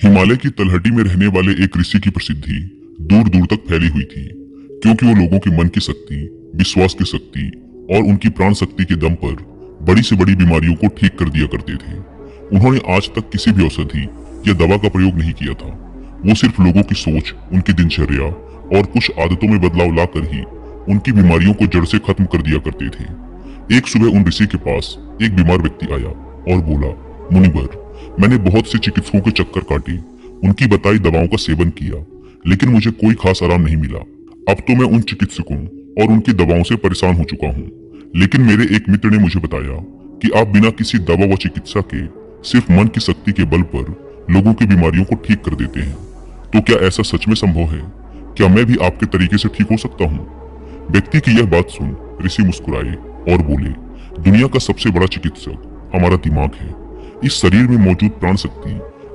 हिमालय की तलहटी में रहने वाले एक ऋषि की प्रसिद्धि दूर दूर तक फैली हुई थी, क्योंकि वो लोगों के मन की शक्ति, विश्वास की शक्ति और उनकी प्राण शक्ति के दम पर बड़ी से बड़ी बीमारियों को ठीक कर दिया करते थे। उन्होंने आज तक किसी भी औषधि या दवा का प्रयोग नहीं किया था। वो सिर्फ लोगों की सोच, उनकी दिनचर्या और कुछ आदतों में बदलाव लाकर ही उनकी बीमारियों को जड़ से खत्म कर दिया करते थे। एक सुबह उन ऋषि के पास एक बीमार व्यक्ति आया और बोला, मुनिवर, मैंने बहुत से चिकित्सकों के चक्कर काटे, उनकी बताई दवाओं का सेवन किया, लेकिन मुझे कोई खास आराम नहीं मिला। अब तो मैं उन चिकित्सकों और उनकी दवाओं से परेशान हो चुका हूँ। लेकिन मेरे एक मित्र ने मुझे बताया कि आप बिना किसी दवा व चिकित्सा के सिर्फ मन की शक्ति के बल पर लोगों की बीमारियों को ठीक कर देते हैं। तो क्या ऐसा सच में संभव है? क्या मैं भी आपके तरीके से ठीक हो सकता हूँ? व्यक्ति की यह बात सुन ऋषि मुस्कुराए और बोले, दुनिया का सबसे बड़ा चिकित्सक हमारा दिमाग है। इस शरीर में मौजूद प्राण शक्ति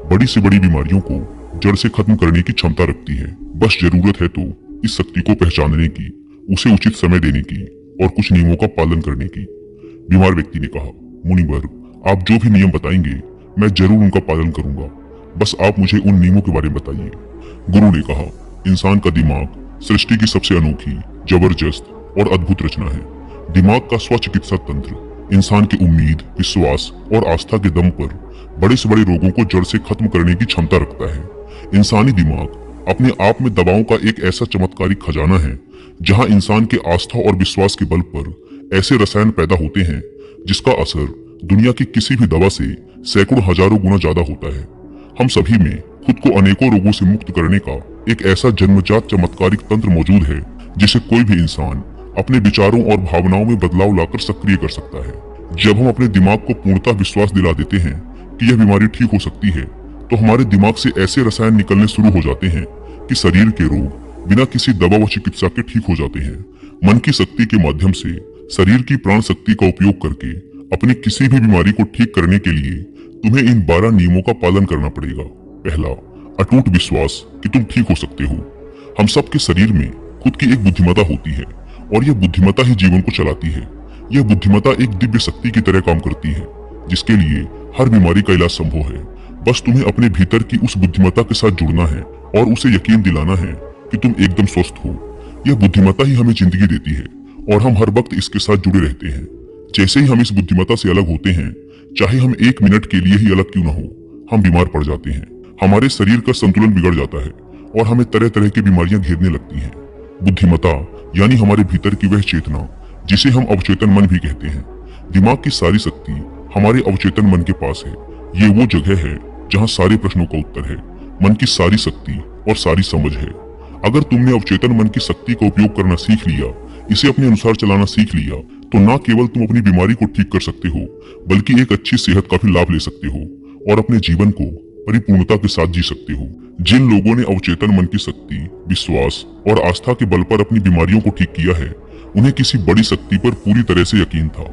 बड़ी से बड़ी बीमारियों को जड़ से खत्म करने की क्षमता रखती है। बस जरूरत है तो इस शक्ति को पहचानने की, उसे उचित समय देने की और कुछ नियमों का पालन करने की। बीमार व्यक्ति ने कहा, मुनिवर, आप जो भी नियम बताएंगे मैं जरूर उनका पालन करूंगा, बस आप मुझे उन नियमों के बारे में बताइए। गुरु ने कहा, इंसान का दिमाग सृष्टि की सबसे अनोखी, जबरदस्त और अद्भुत रचना है। दिमाग का स्वचिकित्सा तंत्र इंसान की उम्मीद, विश्वास और आस्था के दम पर बड़े से बड़े रोगों को जड़ से खत्म करने की क्षमता रखता है। इंसानी दिमाग अपने आप में दवाओं का एक ऐसा चमत्कारिक खजाना है, जहां इंसान के आस्था और विश्वास के बल पर ऐसे रसायन पैदा होते हैं जिसका असर दुनिया की किसी भी दवा से सैकड़ों हजारों गुना ज्यादा होता है। हम सभी में खुद को अनेकों रोगों से मुक्त करने का एक ऐसा जन्मजात चमत्कारिक तंत्र मौजूद है, जिसे कोई भी इंसान अपने विचारों और भावनाओं में बदलाव लाकर सक्रिय कर सकता है। जब हम अपने दिमाग को पूर्णतः विश्वास दिला देते हैं कि यह बीमारी ठीक हो सकती है, तो हमारे दिमाग से ऐसे रसायन निकलने शुरू हो जाते हैं कि शरीर के रोग बिना किसी दवा व चिकित्सा के ठीक हो जाते हैं। मन की शक्ति के माध्यम से शरीर की प्राण शक्ति का उपयोग करके अपनी किसी भी बीमारी को ठीक करने के लिए तुम्हें इन 12 नियमों का पालन करना पड़ेगा। पहला, अटूट विश्वास कि तुम ठीक हो सकते हो। हम सबके शरीर में खुद की एक बुद्धिमत्ता होती है और यह बुद्धिमत्ता ही जीवन को चलाती है। यह बुद्धिमत्ता एक दिव्य शक्ति की तरह काम करती है, जिसके लिए हर बीमारी का इलाज संभव है। बस तुम्हें अपने भीतर की उस बुद्धिमत्ता के साथ जुड़ना है और उसे यकीन दिलाना है कि तुम एकदम स्वस्थ हो। यह बुद्धिमत्ता ही हमें जिंदगी देती है और हम हर वक्त इसके साथ जुड़े रहते हैं। जैसे ही हम इस बुद्धिमत्ता से अलग होते हैं, चाहे हम एक मिनट के लिए ही अलग क्यों न हो, हम बीमार पड़ जाते हैं। हमारे शरीर का संतुलन बिगड़ जाता है और हमें तरह तरह की बीमारियां घेरने लगती हैं। बुद्धिमत्ता यानी हमारे भीतर की वह चेतना जिसे हम अवचेतन मन भी कहते हैं। दिमाग की सारी शक्ति हमारे अवचेतन मन के पास है। ये वो जगह है जहाँ सारे प्रश्नों का उत्तर है, मन की सारी शक्ति और सारी समझ है। अगर तुमने अवचेतन मन की शक्ति का उपयोग करना सीख लिया, इसे अपने अनुसार चलाना सीख लिया, तो न केवल तुम अपनी बीमारी को ठीक कर सकते हो, बल्कि एक अच्छी सेहत का भी लाभ ले सकते हो और अपने जीवन को परिपूर्णता के साथ जी सकते हो। जिन लोगों ने अवचेतन मन की शक्ति, विश्वास और आस्था के बल पर अपनी बीमारियों को ठीक किया है, उन्हें किसी बड़ी शक्ति पर पूरी तरह से यकीन था।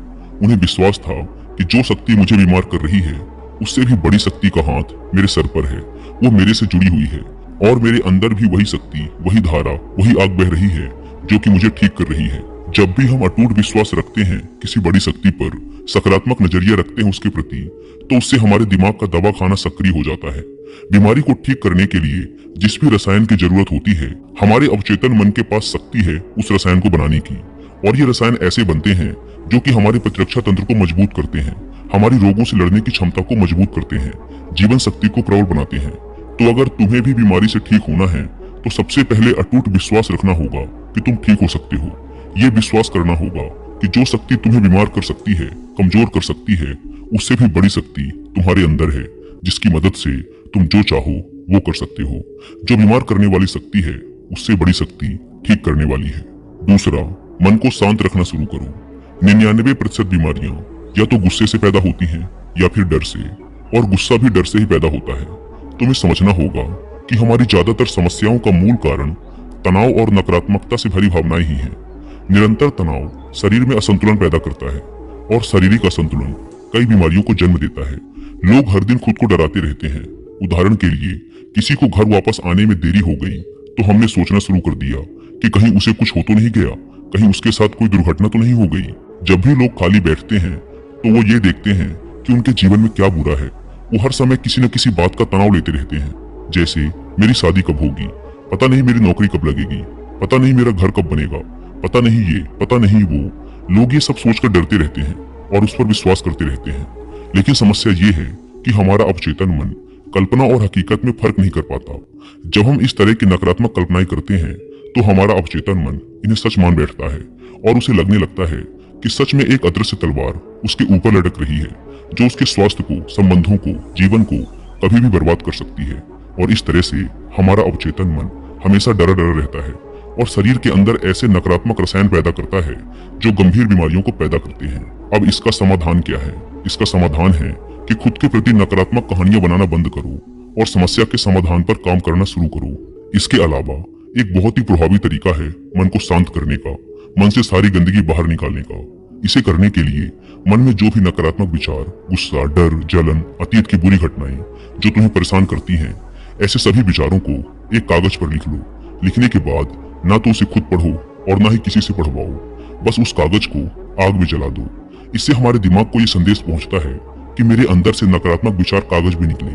उन्हें विश्वास था कि जो शक्ति मुझे बीमार कर रही है, उससे भी बड़ी शक्ति का हाथ मेरे सर पर है, वो मेरे से जुड़ी हुई है और मेरे अंदर भी वही शक्ति, वही धारा, वही आग बह रही है जो कि मुझे ठीक कर रही है। जब भी हम अटूट विश्वास रखते हैं किसी बड़ी शक्ति पर, सकारात्मक नजरिया रखते हैं उसके प्रति, तो उससे हमारे दिमाग का दवा खाना सक्रिय हो जाता है। बीमारी को ठीक करने के लिए जिस भी रसायन की जरूरत होती है, हमारे अवचेतन मन के पास शक्ति है उस रसायन को बनाने की। और ये रसायन ऐसे बनते हैं जो कि हमारे प्रतिरक्षा तंत्र को मजबूत करते हैं, हमारी रोगों से लड़ने की क्षमता को मजबूत करते हैं, जीवन शक्ति को प्रबल बनाते हैं। तो अगर तुम्हें भी बीमारी से ठीक होना है, तो सबसे पहले अटूट विश्वास रखना होगा कि तुम ठीक हो सकते हो। ये विश्वास करना होगा कि जो शक्ति तुम्हें बीमार कर सकती है, कमजोर कर सकती है, उससे भी बड़ी शक्ति तुम्हारे अंदर है, जिसकी मदद से तुम जो चाहो वो कर सकते हो। जो बीमार करने वाली शक्ति है, उससे बड़ी शक्ति ठीक करने वाली है। दूसरा, मन को शांत रखना शुरू करो। 99% बीमारियां या तो गुस्से से पैदा होती हैं या फिर डर से, और गुस्सा भी डर से ही पैदा होता है। तुम्हें समझना होगा कि हमारी ज्यादातर समस्याओं का मूल कारण तनाव और नकारात्मकता से भरी भावनाएं ही हैं। निरंतर तनाव शरीर में असंतुलन पैदा करता है और शारीरिक असंतुलन कई बीमारियों को जन्म देता है। लोग हर दिन खुद को डराते रहते हैं। उदाहरण के लिए, किसी को घर वापस आने में देरी हो गई तो हमने सोचना शुरू कर दिया कि कहीं उसे कुछ हो तो नहीं गया, कहीं उसके साथ कोई दुर्घटना तो नहीं हो गई। जब भी लोग खाली बैठते हैं तो वो ये देखते हैं कि उनके जीवन में क्या बुरा है वो हर समय किसी न किसी बात का तनाव लेते रहते हैं, जैसे मेरी शादी कब होगी, पता नहीं मेरी नौकरी कब लगेगी, पता नहीं मेरा घर कब बनेगा, पता नहीं ये, पता नहीं वो। लोग ये सब सोचकर डरते रहते हैं और उस पर विश्वास करते रहते हैं। लेकिन समस्या ये है कि हमारा अवचेतन मन कल्पना और हकीकत में फर्क नहीं कर पाता। जब हम इस तरह की नकारात्मक कल्पनाएं करते हैं तो हमारा अवचेतन मन इन्हें सच मान बैठता है और उसे लगने लगता है कि सच में एक अदृश्य तलवार उसके ऊपर लटक रही है, जो उसके स्वास्थ्य को, संबंधों को, जीवन को कभी भी बर्बाद कर सकती है। और इस तरह से हमारा अवचेतन मन हमेशा डरा डरा रहता है और शरीर के अंदर ऐसे नकारात्मक रसायन पैदा करता है जो गंभीर बीमारियों को पैदा करते हैं। अब इसका समाधान क्या है? इसका समाधान है कि खुद के प्रति नकारात्मक कहानियां बनाना बंद करो और समस्या के समाधान पर काम करना शुरू करो। इसके अलावा एक बहुत ही प्रभावी तरीका है मन को शांत करने का, मन से सारी गंदगी बाहर निकालने का। इसे करने के लिए मन में जो भी नकारात्मक विचार, गुस्सा, डर, जलन, अतीत की बुरी घटनाएं जो तुम्हें परेशान करती हैं, ऐसे सभी विचारों को एक कागज पर लिख लो। लिखने के बाद ना तो उसे खुद पढ़ो और ना ही किसी से पढ़वाओ, बस उस कागज को आग में जला दो। इससे हमारे दिमाग को ये संदेश पहुंचता है कि मेरे अंदर से नकारात्मक विचार कागज में निकले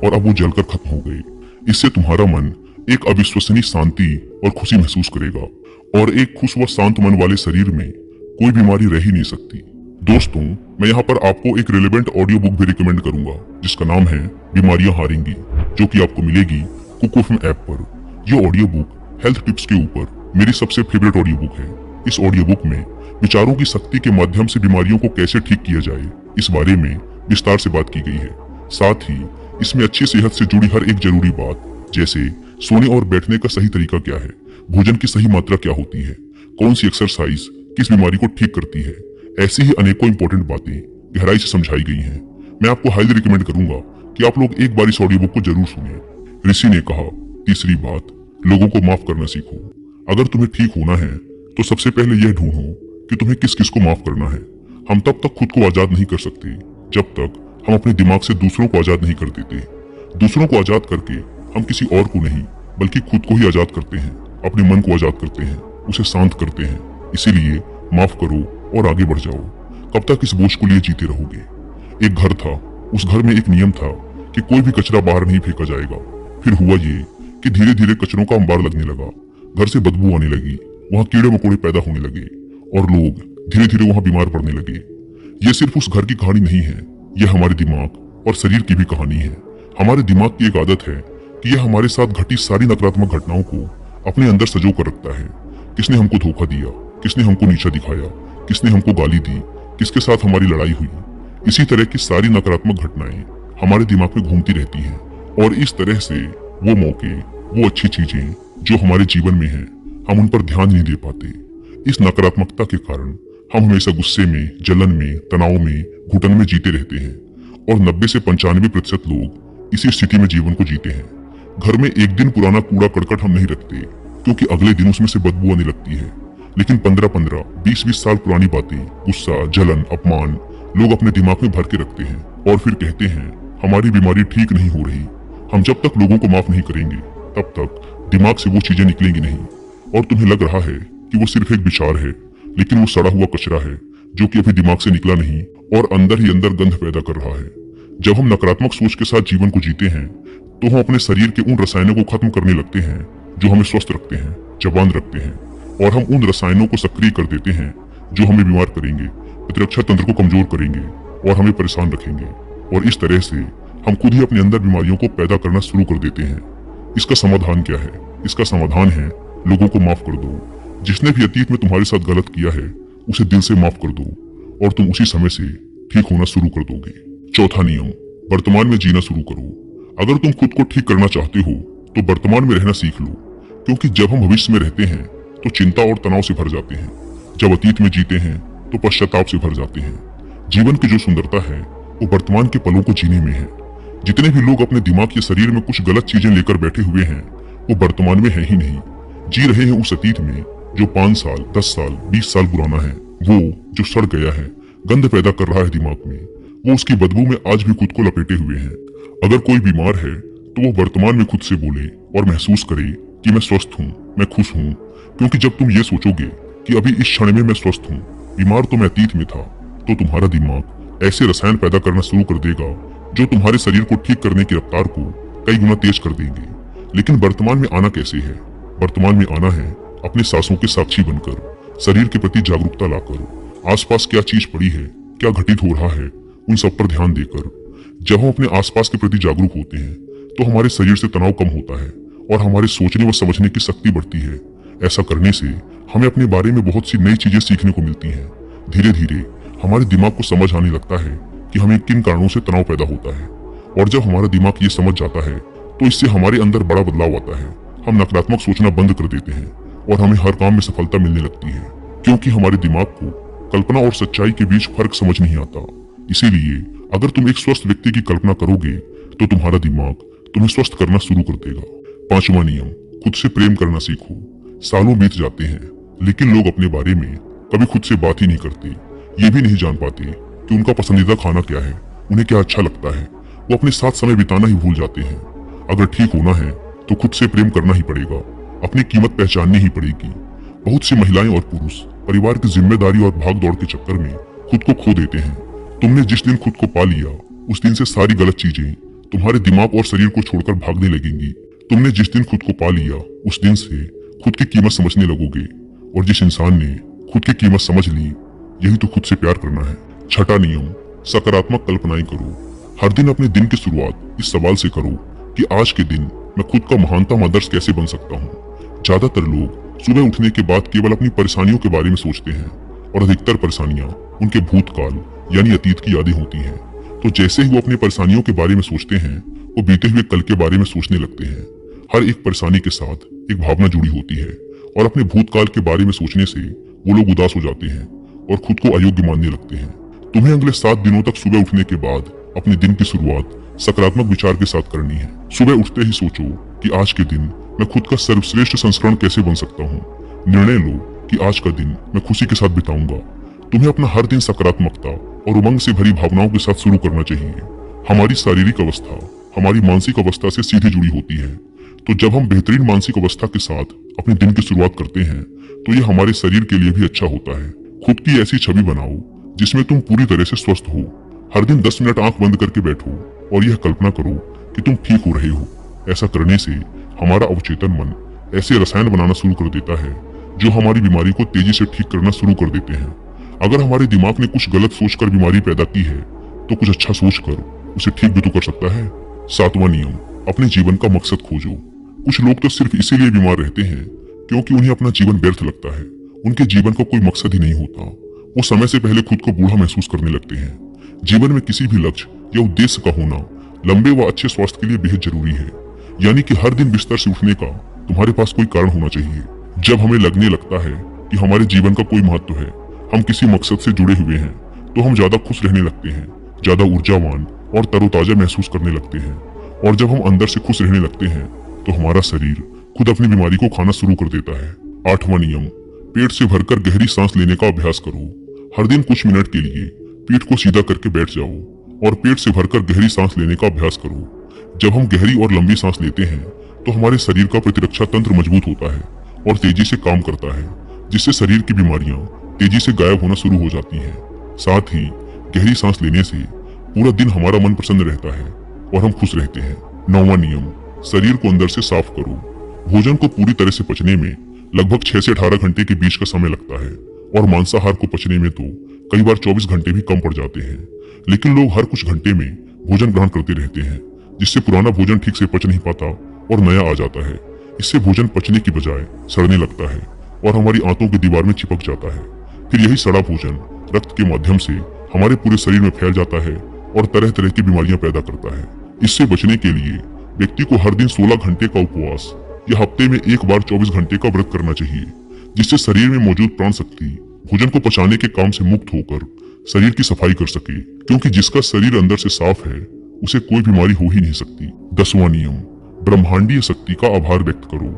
और अब वो जलकर खत्म हो गए। इससे तुम्हारा मन एक अविश्वसनीय शांति और खुशी महसूस करेगा और एक खुश व शांत मन वाले शरीर में कोई बीमारी रह ही नहीं सकती। दोस्तों, मैं यहाँ पर आपको एक रिलेवेंट ऑडियो बुक भी रिकमेंड करूंगा जिसका नाम है बीमारियां हारेंगी, जो कि आपको मिलेगी कुकूफम ऐप पर। यह ऑडियो बुक हेल्थ टिप्स के ऊपर मेरी सबसे फेवरेट ऑडियो बुक है। इस ऑडियो बुक में विचारों की शक्ति के माध्यम से बीमारियों को कैसे ठीक किया जाए, इस बारे में विस्तार से बात की गई है। साथ ही इसमें अच्छी सेहत से जुड़ी हर एक जरूरी बात, जैसे सोने और बैठने का सही तरीका क्या है, भोजन की सही मात्रा क्या होती है, कौन सी एक्सरसाइज किस बीमारी को ठीक करती है, ऐसी ही अनेकों इंपॉर्टेंट बातें गहराई से समझाई गई हैं। मैं आपको हाईली रिकमेंड करूंगा कि आप लोग एक बार इस ऑडियो बुक को जरूर सुनिए। ऋषि ने कहा, तीसरी बात, लोगों को माफ करना सीखो। अगर तुम्हें ठीक होना है तो सबसे पहले यह ढूंढो कि तुम्हें किस किस को माफ करना है। हम तब तक खुद को आजाद नहीं कर सकते जब तक हम अपने दिमाग से दूसरों को आजाद नहीं कर देते। दूसरों को आजाद करके हम किसी और को नहीं बल्कि खुद को ही आजाद करते हैं, अपने मन को आजाद करते हैं, उसे शांत करते हैं। इसीलिए माफ करो और आगे बढ़ जाओ। कब तक इस बोझ को लिए जीते रहोगे? एक घर था, उस घर में एक नियम था कि कोई भी कचरा बाहर नहीं फेंका जाएगा। फिर हुआ ये कि धीरे धीरे कचरों का अंबार लगने लगा, घर से बदबू आने लगी, वहां कीड़े मकोड़े पैदा होने लगे और लोग धीरे धीरे वहां बीमार पड़ने लगे। ये सिर्फ उस घर की कहानी नहीं है, यह हमारे दिमाग और शरीर की भी कहानी है। हमारे दिमाग की एक आदत है कि यह हमारे साथ घटी सारी नकारात्मक घटनाओं को अपने अंदर सजो कर रखता है। किसने हमको धोखा दिया, किसने हमको नीचा दिखाया, किसने हमको गाली दी, किसके साथ हमारी लड़ाई हुई, इसी तरह की सारी नकारात्मक घटनाएं हमारे दिमाग में घूमती रहती हैं। और इस तरह से वो मौके, वो अच्छी चीजें जो हमारे जीवन में हैं, हम उन पर ध्यान नहीं दे पाते। इस नकारात्मकता के कारण हम हमेशा गुस्से में, जलन में, तनाव में, घुटन में जीते रहते हैं और 90 से 95% लोग इसी स्थिति में जीवन को जीते हैं। घर में एक दिन पुराना कूड़ा करकट हम नहीं रखते क्योंकि अगले दिन उसमें से बदबू आने लगती है, लेकिन 15-15, 20-20 साल पुरानी बातें, गुस्सा, जलन, अपमान लोग अपने दिमाग में भर के रखते हैं और फिर कहते हैं हमारी बीमारी ठीक नहीं हो रही। हम जब तक लोगों को माफ नहीं करेंगे तब तक दिमाग से वो चीजें निकलेंगी नहीं। और तुम्हें लग रहा है कि वो सिर्फ एक विचार है, लेकिन वो सड़ा हुआ कचरा है जो कि अभी दिमाग से निकला नहीं और अंदर ही अंदर गंध पैदा कर रहा है। जब हम नकारात्मक सोच के साथ जीवन को जीते हैं तो हम अपने शरीर के उन रसायनों को खत्म करने लगते हैं जो हमें स्वस्थ रखते हैं, जवान रखते हैं, और हम उन रसायनों को सक्रिय कर देते हैं जो हमें बीमार करेंगे, प्रतिरक्षा तंत्र को कमजोर करेंगे और हमें परेशान रखेंगे। और इस तरह से हम खुद ही अपने अंदर बीमारियों को पैदा करना शुरू कर देते हैं। इसका समाधान क्या है? इसका समाधान है लोगों को माफ कर दो। जिसने भी अतीत में तुम्हारे साथ गलत किया है उसे दिल से माफ कर दो और तुम उसी समय से ठीक होना शुरू कर दोगे। चौथा नियम, वर्तमान में जीना शुरू करो। अगर तुम खुद को ठीक करना चाहते हो तो वर्तमान में रहना सीख लो, क्योंकि जब हम भविष्य में रहते हैं तो चिंता और तनाव से भर जाते हैं, जब अतीत में जीते हैं तो पश्चाताप से भर जाते हैं। जीवन की जो सुंदरता है वो वर्तमान के पलों को जीने में है। जितने भी लोग अपने दिमाग या शरीर में कुछ गलत चीजें लेकर बैठे हुए हैं वो वर्तमान में है ही नहीं, जी रहे हैं उस अतीत में जो 5 साल, 10 साल, 20 साल पुराना है। वो जो सड़ गया है, गंध पैदा कर रहा है दिमाग में, वो उसकी बदबू में आज भी खुद को लपेटे हुए हैं। अगर कोई बीमार है तो वो वर्तमान में खुद से बोले और महसूस करे कि मैं स्वस्थ हूँ, मैं खुश हूँ, क्योंकि जब तुम ये सोचोगे कि अभी इस क्षण में मैं स्वस्थ हूँ, बीमार तो मैं अतीत में था, तो तुम्हारा दिमाग ऐसे रसायन पैदा करना शुरू कर देगा जो तुम्हारे शरीर को ठीक करने की रफ्तार को कई गुना तेज कर देंगे। लेकिन वर्तमान में आना कैसे है? वर्तमान में आना है अपने सांसों के साक्षी बनकर, शरीर के प्रति जागरूकता लाकर, आसपास क्या चीज पड़ी है, क्या घटित हो रहा है, उन सब पर ध्यान देकर। जब हम अपने आसपास के प्रति जागरूक होते हैं तो हमारे शरीर से तनाव कम होता है और हमारे सोचने व समझने की शक्ति बढ़ती है। ऐसा करने से हमें अपने बारे में बहुत सी नई चीजें सीखने को मिलती हैं। धीरे धीरे हमारे दिमाग को समझ आने लगता है कि हमें किन कारणों से तनाव पैदा होता है, और जब हमारा दिमाग ये समझ जाता है तो इससे हमारे अंदर बड़ा बदलाव आता है। हम नकारात्मक सोचना बंद कर देते हैं और हमें हर काम में सफलता मिलने लगती है, क्योंकि हमारे दिमाग को कल्पना और सच्चाई के बीच फर्क समझ नहीं आता। इसीलिए अगर तुम एक स्वस्थ व्यक्ति की कल्पना करोगे तो तुम्हारा दिमाग तुम्हें स्वस्थ करना शुरू कर देगा। 5वां नियम, खुद से प्रेम करना सीखो। सालों बीत जाते हैं लेकिन लोग अपने बारे में कभी खुद से बात ही नहीं करते। ये भी नहीं जान पाते कि उनका पसंदीदा खाना क्या है, उन्हें क्या अच्छा लगता है। वो अपने साथ समय बिताना ही भूल जाते हैं। अगर ठीक होना है तो खुद से प्रेम करना ही पड़ेगा, अपनी कीमत पहचाननी ही पड़ेगी। बहुत सी महिलाएं और पुरुष परिवार की जिम्मेदारी और भाग दौड़ के चक्कर में खुद को खो देते हैं। तुमने जिस दिन खुद को पा लिया उस दिन से सारी गलत चीजें तुम्हारे दिमाग और शरीर को छोड़कर भागने लगेंगी। तुमने जिस दिन खुद को पा लिया उस दिन से खुद की कीमत समझने लगोगे, और जिस इंसान ने खुद की कीमत समझ ली, यही तो खुद से प्यार करना है। 6वां नियम, सकारात्मक कल्पनाएं करो। हर दिन अपने दिन की शुरुआत इस सवाल से करो कि आज के दिन मैं खुद का महानतम आदर्श कैसे बन सकता हूँ। ज्यादातर लोग सुबह उठने के बाद केवल अपनी परेशानियों के बारे में सोचते हैं, और अधिकतर परेशानियां उनके भूतकाल यानी अतीत की यादें होती हैं। तो जैसे ही वो अपनी परेशानियों के बारे में सोचते हैं, वो बीते हुए कल के बारे में सोचने लगते हैं। हर एक परेशानी के साथ एक भावना जुड़ी होती है, और अपने भूतकाल के बारे में सोचने से वो लोग उदास हो जाते हैं और खुद को अयोग्य मानने लगते हैं। तुम्हें अगले 7 दिनों तक सुबह उठने के बाद अपने दिन की शुरुआत सकारात्मक विचार के साथ करनी है। सुबह उठते ही सोचो कि आज के दिन मैं खुद का सर्वश्रेष्ठ संस्करण कैसे बन सकता हूँ। निर्णय लो कि आज का दिन मैं खुशी के साथ बिताऊंगा। तुम्हें अपना हर दिन सकारात्मकता और उमंग से भरी भावनाओं के साथ शुरू करना चाहिए। हमारी शारीरिक अवस्था हमारी मानसिक अवस्था से सीधे जुड़ी होती है, तो जब हम बेहतरीन मानसिक अवस्था के साथ अपने दिन की शुरुआत करते हैं तो ये हमारे शरीर के लिए भी अच्छा होता है। खुद की ऐसी छवि बनाओ जिसमें तुम पूरी तरह से स्वस्थ हो। हर दिन 10 मिनट आंख बंद करके बैठो और यह कल्पना करो कि तुम ठीक हो रहे हो। ऐसा करने से हमारा अवचेतन मन ऐसे रसायन बनाना शुरू कर देता है जो हमारी बीमारी को तेजी से ठीक करना शुरू कर देते हैं। अगर हमारे दिमाग ने कुछ गलत सोचकर बीमारी पैदा की है तो कुछ अच्छा सोचकर उसे ठीक भी तो कर सकता है। 7वां नियम, अपने जीवन का मकसद खोजो। कुछ लोग तो सिर्फ इसीलिए बीमार रहते हैं क्योंकि उन्हें अपना जीवन व्यर्थ लगता है। उनके जीवन का कोई मकसद ही नहीं होता। वो समय से पहले खुद को बूढ़ा महसूस करने लगते हैं। जीवन में किसी भी लक्ष्य या उद्देश्य का होना लंबे व अच्छे स्वास्थ्य के लिए बेहद जरूरी है। यानी कि हर दिन बिस्तर से उठने का तुम्हारे पास कोई कारण होना चाहिए। जब हमें लगने लगता है कि हमारे जीवन का कोई महत्व है, हम किसी मकसद से जुड़े हुए हैं, तो हम ज्यादा खुश रहने लगते हैं, ज्यादा ऊर्जावान और तरोताजा महसूस करने लगते हैं। और जब हम अंदर से खुश रहने लगते हैं तो हमारा शरीर खुद अपनी बीमारी को खाना शुरू कर देता है। 8वां नियम, पेट से भरकर गहरी सांस लेने का अभ्यास करो। हर दिन कुछ मिनट के लिए पीठ को सीधा करके बैठ जाओ और पेट से भरकर गहरी सांस लेने का अभ्यास करो। जब हम गहरी और लंबी सांस लेते हैं तो हमारे शरीर का प्रतिरक्षा तंत्र मजबूत होता है और तेजी से काम करता है, जिससे शरीर की बीमारियां तेजी से गायब होना शुरू हो जाती हैं। साथ ही गहरी सांस लेने से पूरा दिन हमारा मन प्रसन्न रहता है और हम खुश रहते हैं। 9वां नियम, शरीर को अंदर से साफ करो। भोजन को पूरी तरह से पचने में लगभग 6 से 18 घंटे के बीच का समय लगता है, और मांसाहार को पचने में तो कई बार 24 घंटे भी कम पड़ जाते हैं। लेकिन लोग हर कुछ घंटे में भोजन ग्रहण करते रहते हैं, जिससे पुराना भोजन ठीक से पच नहीं पाता और नया आ जाता है। इससे भोजन पचने की बजाय सड़ने लगता है और हमारी आंतों की दीवार में चिपक जाता है। फिर यही सड़ा भोजन रक्त के माध्यम से हमारे पूरे शरीर में फैल जाता है और तरह तरह की बीमारियां पैदा करता है। इससे बचने के लिए व्यक्ति को हर दिन 16 घंटे का उपवास या हफ्ते में एक बार 24 घंटे का व्रत करना चाहिए, जिससे शरीर में मौजूद प्राण शक्ति भोजन को पचाने के काम से मुक्त होकर शरीर की सफाई कर सके, क्योंकि जिसका शरीर अंदर से साफ है उसे कोई बीमारी हो ही नहीं सकती। 10वां नियम, ब्रह्मांडीय शक्ति का आभार व्यक्त करो।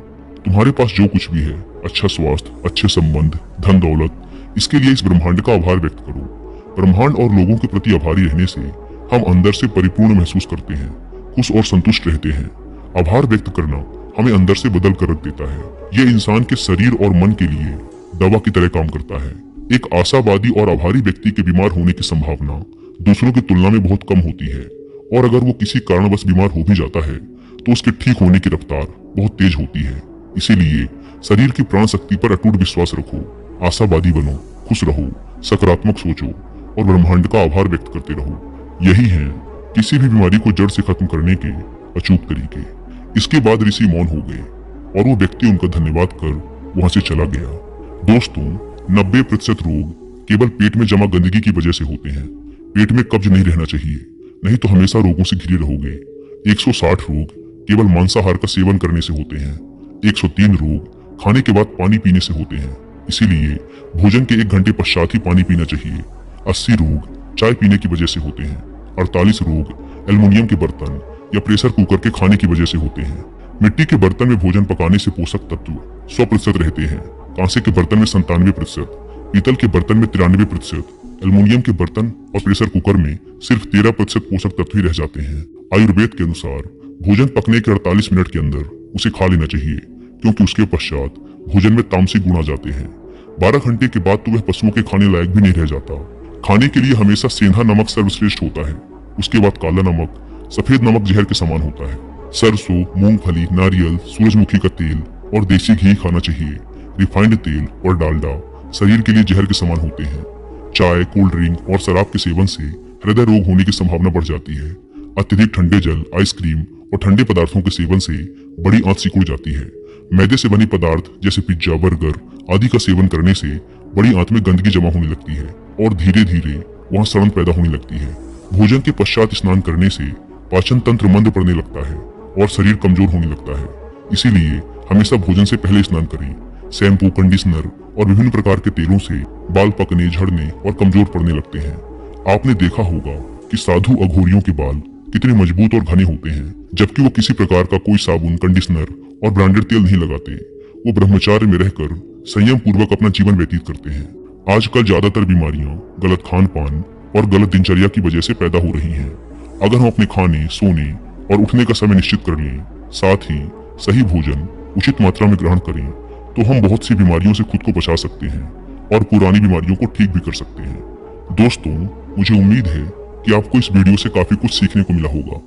तुम्हारे पास जो कुछ भी है, अच्छा स्वास्थ्य, अच्छे संबंध, धन दौलत, इसके लिए इस ब्रह्मांड का आभार व्यक्त करो। ब्रह्मांड और लोगों के प्रति आभारी रहने से हम अंदर से परिपूर्ण महसूस करते हैं, खुश और संतुष्ट रहते हैं। आभार व्यक्त करना हमें अंदर से बदल कर रख देता है। यह इंसान के शरीर और मन के लिए दवा की तरह काम करता है। एक आशावादी और आभारी व्यक्ति के बीमार होने की संभावना दूसरों की तुलना में बहुत कम होती है, और अगर वो किसी कारणवश बीमार हो भी जाता है तो उसके ठीक होने की रफ्तार बहुत तेज होती है। इसीलिए शरीर की प्राण शक्ति पर अटूट विश्वास रखो, आशावादी बनो, खुश रहो, सकारात्मक सोचो और ब्रह्मांड का आभार व्यक्त करते रहो। यही है किसी भी बीमारी को जड़ से खत्म करने के अचूक तरीके। इसके बाद ऋषि मौन हो गए और वो व्यक्ति उनका धन्यवाद कर वहां से चला गया। दोस्तों, 90% रोग केवल पेट में जमा गंदगी की वजह से होते हैं। पेट में कब्ज नहीं रहना चाहिए, नहीं तो हमेशा रोगों से घिरे रहोगे। 160 रोग केवल मांसाहार का सेवन करने से होते हैं। 103 रोग खाने के बाद पानी पीने से होते हैं, इसीलिए भोजन के 1 घंटे पश्चात ही पानी पीना चाहिए। 80 रोग चाय पीने की वजह से होते हैं। 48 रोग एल्युमिनियम के बर्तन या प्रेशर कुकर के खाने की वजह से होते हैं। मिट्टी के बर्तन में भोजन पकाने से पोषक तत्व 100% रहते हैं। कांसे के बर्तन में 97%, पीतल के बर्तन में 93%, एल्युमिनियम के बर्तन और प्रेशर कुकर में सिर्फ 13% पोषक तत्व ही रह जाते हैं। आयुर्वेद के अनुसार भोजन पकने के 48 मिनट के अंदर उसे खा लेना चाहिए, क्योंकि उसके पश्चात भोजन में तामसिक गुण आ जाते हैं। 12 घंटे के बाद तो वह पशुओं के खाने लायक भी नहीं रह जाता। खाने के लिए हमेशा सेंधा नमक सर्वश्रेष्ठ होता है, उसके बाद काला नमक, सफेद नमक जहर के समान होता है। सरसों, मूंगफली, नारियल, सूरजमुखी का तेल और देसी घी खाना चाहिए। रिफाइंड तेल और डालडा शरीर के लिए जहर के समान होते हैं। चाय, कोल्ड ड्रिंक और शराब के सेवन से हृदय रोग होने की संभावना बढ़ जाती है। अत्यधिक ठंडे जल, आइसक्रीम और ठंडे पदार्थों के सेवन से बड़ी आंत सिकुड़ जाती है। मैदे से बने पदार्थ जैसे पिज्जा, बर्गर आदि का सेवन करने से बड़ी आंत में गंदगी जमा होने लगती है और धीरे धीरे वहां सड़न पैदा होने लगती है। भोजन के पश्चात स्नान करने से पाचन तंत्र मंद पड़ने लगता है और शरीर कमजोर होने लगता है। इसीलिए हमेशा भोजन से पहले स्नान करें। शैम्पू, कंडीशनर और विभिन्न प्रकार के तेलों से बाल पकने, झड़ने और कमजोर पड़ने लगते हैं। आपने देखा होगा कि साधु अघोरियों के बाल कितने मजबूत और घने होते हैं, जबकि वो किसी प्रकार का कोई साबुन, कंडीशनर और ब्रांडेड तेल नहीं लगाते। वो ब्रह्मचार्य में रहकर संयम पूर्वक अपना जीवन व्यतीत करते हैं। आजकल ज्यादातर बीमारियां गलत खान पान और गलत दिनचर्या की वजह से पैदा हो रही हैं। अगर हम अपने खाने, सोने और उठने का समय निश्चित कर लें, साथ ही सही भोजन उचित मात्रा में ग्रहण करें, तो हम बहुत सी बीमारियों से खुद को बचा सकते हैं और पुरानी बीमारियों को ठीक भी कर सकते हैं। दोस्तों, मुझे उम्मीद है कि आपको इस वीडियो से काफी कुछ सीखने को मिला होगा।